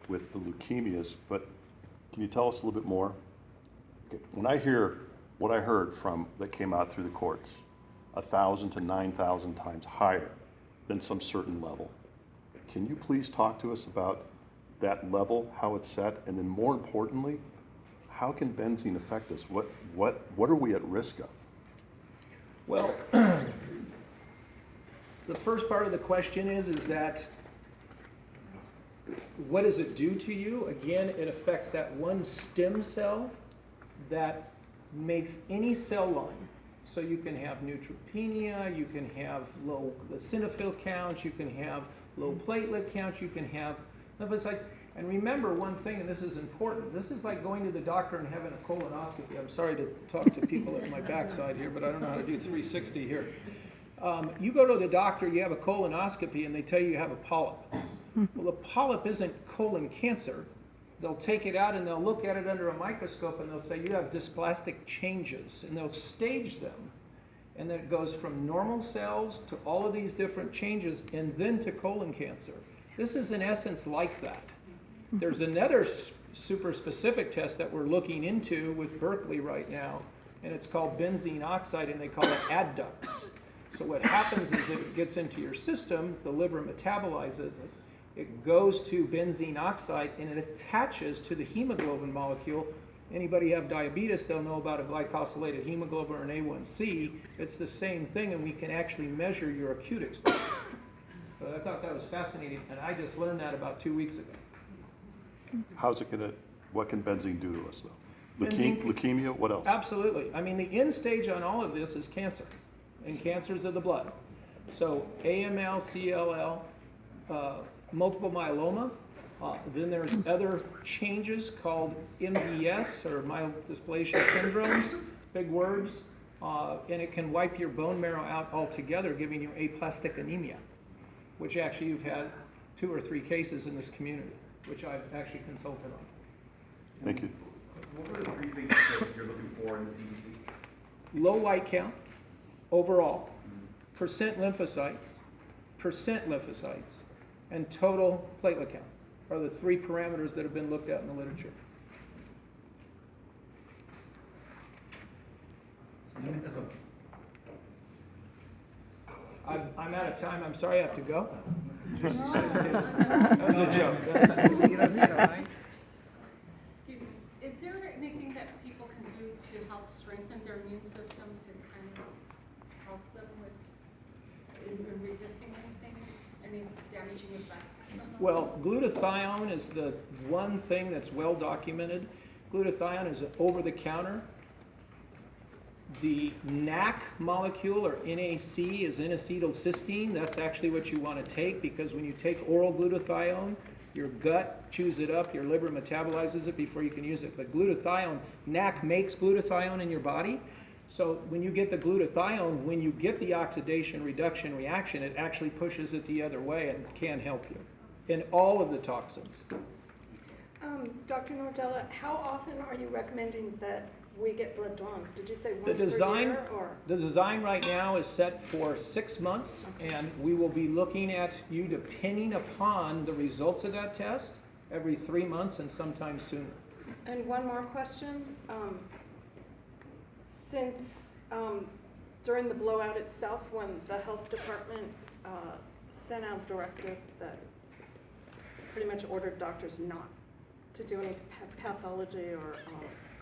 with the leukemias, but can you tell us a little bit more? Okay. When I hear what I heard from that came out through the courts, 1,000 to 9,000 times higher than some certain level. Can you please talk to us about that level, how it's set, and then more importantly, how can benzene affect us? What are we at risk of? Well, the first part of the question is that what does it do to you? Again, it affects that one stem cell that makes any cell line. So you can have neutropenia, you can have low eosinophil counts, you can have low platelet counts, you can have lymphocytes. And remember one thing, and this is important, this is like going to the doctor and having a colonoscopy. I'm sorry to talk to people at my backside here, but I don't know how to do 360 here. You go to the doctor, you have a colonoscopy, and they tell you have a polyp. Well, the polyp isn't colon cancer. They'll take it out and they'll look at it under a microscope and they'll say you have dysplastic changes, and they'll stage them. And then it goes from normal cells to all of these different changes and then to colon cancer. This is in essence like that. There's another super specific test that we're looking into with Berkeley right now, and it's called benzene oxide, and they call it adducts. So what happens is it gets into your system, the liver metabolizes it, it goes to benzene oxide, and it attaches to the hemoglobin molecule. Anybody have diabetes, they'll know about a glycosylated hemoglobin or an A1C. It's the same thing, and we can actually measure your acute exposure. So I thought that was fascinating, and I just learned that about 2 weeks ago. How's it gonna, what can benzene do to us though? Benzene- Leukemia, what else? Absolutely. I mean, the end stage on all of this is cancer, and cancers of the blood. So AML, CLL, multiple myeloma. Then there's other changes called MDS, or myelodysplasia syndromes, big words, and it can wipe your bone marrow out altogether, giving you aplastic anemia, which actually you've had 2 or 3 cases in this community, which I've actually consulted on. Thank you. What are the 3 things that you're looking for in the CBC? Low white count overall, percent lymphocytes, and total platelet count are the 3 parameters that have been looked at in the literature. I'm out of time. I'm sorry I have to go. That was a joke. Excuse me. Is there anything that people can do to help strengthen their immune system to kind of help them with in resisting anything, any damaging effects? Well, glutathione is the one thing that's well documented. Glutathione is over-the-counter. The NAC molecule, or NAC, is N-acetylcysteine. That's actually what you want to take, because when you take oral glutathione, your gut chews it up, your liver metabolizes it before you can use it. But glutathione, NAC makes glutathione in your body. So when you get the glutathione, when you get the oxidation reduction reaction, it actually pushes it the other way and can help you in all of the toxins. Dr. Nordella, how often are you recommending that we get blood drawn? Did you say once The design, per year, or? the design right now is set for 6 months, Okay. and we will be looking at you depending upon the results of that test every 3 months and sometime sooner. And one more question. Since during the blowout itself, when the health department sent out directive that pretty much ordered doctors not to do any pathology or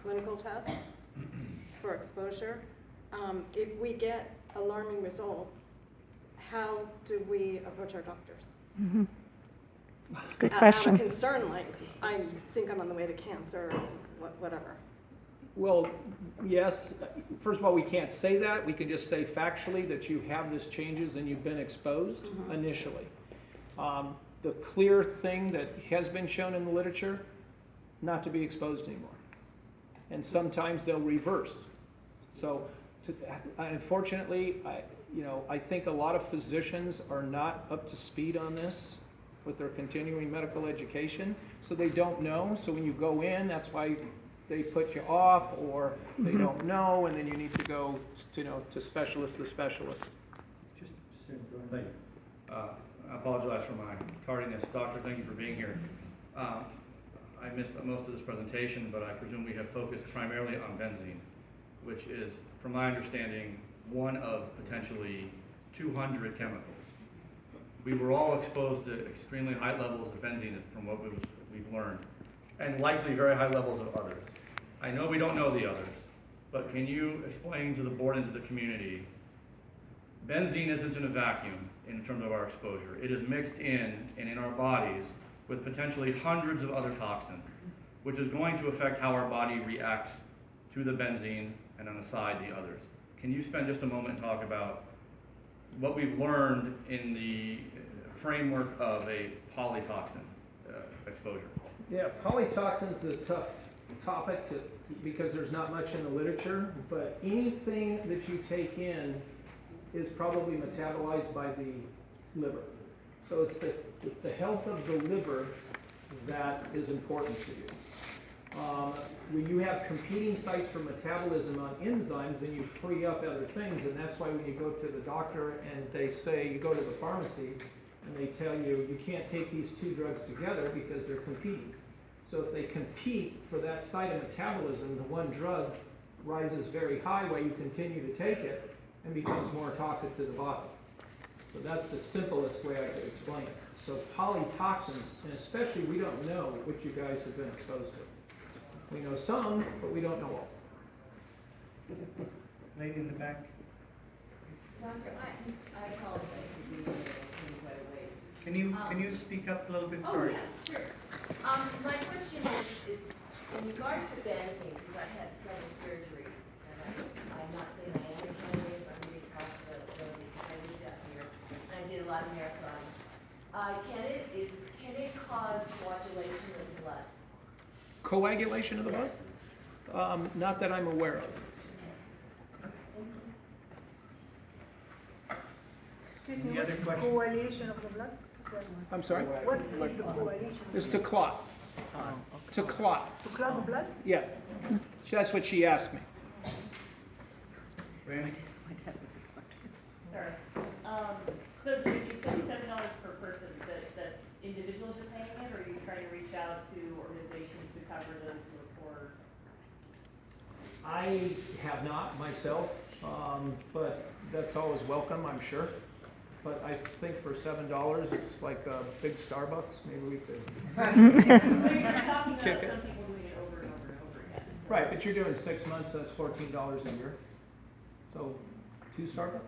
clinical tests for exposure, if we get alarming results, how do we approach our doctors? Mm-hmm. Good question. Out of concern, like, I think I'm on the way to cancer, or whatever. Well, yes. First of all, we can't say that. We can just say factually that you have these changes and you've been exposed initially. The clear thing that has been shown in the literature, not to be exposed anymore. And sometimes they'll reverse. So, unfortunately, I think a lot of physicians are not up to speed on this with their continuing medical education, so they don't know. So when you go in, that's why they put you off, or they don't know, and then you need to go, to specialist to specialist. Thank you. I apologize for my tardiness. Doctor, thank you for being here. I missed most of this presentation, but I presume we have focused primarily on benzene, which is, from my understanding, one of potentially 200 chemicals. We were all exposed to extremely high levels of benzene from what we've learned, and likely very high levels of others. I know we don't know the others, but can you explain to the board and to the community, benzene isn't in a vacuum in terms of our exposure. It is mixed in and in our bodies with potentially hundreds of other toxins, which is going to affect how our body reacts to the benzene and on the side the others. Can you spend just a moment and talk about what we've learned in the framework of a polytoxin exposure? Yeah, polytoxins is a tough topic because there's not much in the literature, but anything that you take in is probably metabolized by the liver. So it's the health of the liver that is important to you. When you have competing sites for metabolism on enzymes, then you free up other things, and that's why when you go to the doctor and they say, you go to the pharmacy, and they tell you, you can't take these two drugs together because they're competing. So if they compete for that site of metabolism, the one drug rises very high while you continue to take it and becomes more toxic to the body. So that's the simplest way I could explain it. So polytoxins, and especially we don't know what you guys have been exposed to. We know some, but we don't know all. Lady in the back. Doctor, I apologize for being in quite a ways. Can you speak up a little bit? Oh, Sorry. yes, sure. My question is in regards to benzene, because I've had several surgeries, and I'm not saying I am a candidate, but I'm really across the because I lived out here, and I did a lot of marathons. Can it cause coagulation of the blood? Coagulation of the blood? Yes. Not that I'm aware of. Excuse me, Any what other is questions? coagulation of the blood? I'm sorry? What is the coagulation? It's to clot. To clot. To clot the blood? Yeah. That's what she asked me. Randy? Sorry. So you said $7 per person, that's individuals are paying it, or are you trying to reach out to organizations to cover those who are poor? I have not myself, but that's always welcome, I'm sure. But I think for $7, it's like a big Starbucks. Maybe we could. Well, you're talking about Kick it. some people doing it over and over and over again. So- Right, but you're doing 6 months, so that's $14 a year. So 2 Starbucks?